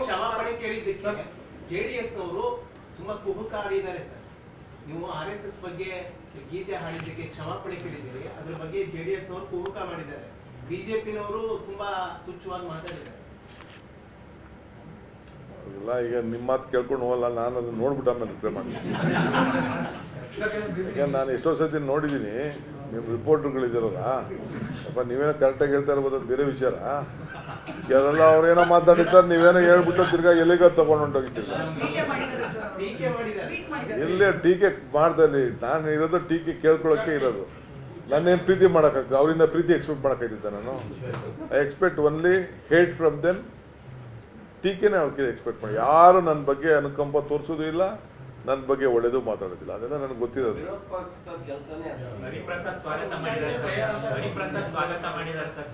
ಕ್ಷಮಾಪಣೆ ಕೇಳಿದ್ದಕ್ಕೆ ಜೆಡಿಎಸ್ನವರು ತುಂಬಾ ಕುಹುಕ ಆಡಿದ್ದಾರೆ ಸರ್. ನೀವು RSS ಬಗ್ಗೆ ಗೀತೆ ಹಾಡಿದ್ದಕ್ಕೆ ಕ್ಷಮಾಪಣೆ ಕೇಳಿದ್ದೀರಿ, ಅದ್ರ ಬಗ್ಗೆ ಜೆಡಿಎಸ್ನವರು ಕುಹುಕ ಮಾಡಿದ್ದಾರೆ. ಬಿಜೆಪಿನವರು ತುಂಬಾ ತುಚ್ಛವಾಗಿ ಮಾತಾಡಿದ್ದಾರೆ. ಇಲ್ಲ, ಈಗ ನಿಮ್ಮ ಮಾತು ಕೇಳ್ಕೊಂಡು ಹೋಗಲ್ಲ, ನಾನು ಅದನ್ನ ನೋಡ್ಬಿಟ್ಟು ಆಮೇಲೆ ರಿಪ್ಲೈ ಮಾಡ್ತೀನಿ. ಈಗ ನಾನು ಎಷ್ಟೋ ಸತಿ ನೋಡಿದ್ದೀನಿ, ನಿಮ್ಮ ರಿಪೋರ್ಟರ್ಗಳಿದ್ದೀರಲ್ಲ, ಅಪ್ಪ ನೀವೇನೋ ಕರೆಕ್ಟಾಗಿ ಹೇಳ್ತಾ ಇರ್ಬೋದು, ಅದು ಬೇರೆ ವಿಚಾರ. ಯಾರೆಲ್ಲ ಅವ್ರೇನೋ ಮಾತಾಡಿರ್ತಾರೆ, ನೀವೇನೋ ಹೇಳ್ಬಿಟ್ಟು ತಿರ್ಗಾ ಎಲ್ಲಿಗ ತಗೊಂಡು ಹೊಂಟೋಗಿದ್ದೀರಿ. ಇಲ್ಲೇ ಟೀಕೆ ಮಾಡ್ದಲ್ಲಿ ನಾನು ಇರೋದು ಟೀಕೆ ಕೇಳ್ಕೊಳಕ್ಕೆ ಇರೋದು. ನಾನೇನು ಪ್ರೀತಿ ಮಾಡೋಕ್ಕಾಗ್ತದೆ? ಅವರಿಂದ ಪ್ರೀತಿ ಎಕ್ಸ್ಪೆಕ್ಟ್ ಮಾಡೋಕ್ಕಾಗ್ತಿದ್ದೆ ನಾನು? I expect only hate from then. ಟೀಕೆನೇ ಅವ್ರಿಗೆ ಎಕ್ಸ್ಪೆಕ್ಟ್ ಮಾಡಿ. ಯಾರು ನನ್ನ ಬಗ್ಗೆ ಅನುಕಂಪ ತೋರಿಸೋದು ಇಲ್ಲ, ನನ್ನ ಬಗ್ಗೆ ಒಳ್ಳೇದು ಮಾತಾಡೋದಿಲ್ಲ. ಅದೆಲ್ಲ ನನಗೆ ಗೊತ್ತಿರೋದು. ಹರಿಪ್ರಸಾದ್ ಸ್ವಾಗತ ಮಾಡಿದ್ದಾರೆ ಸರ್.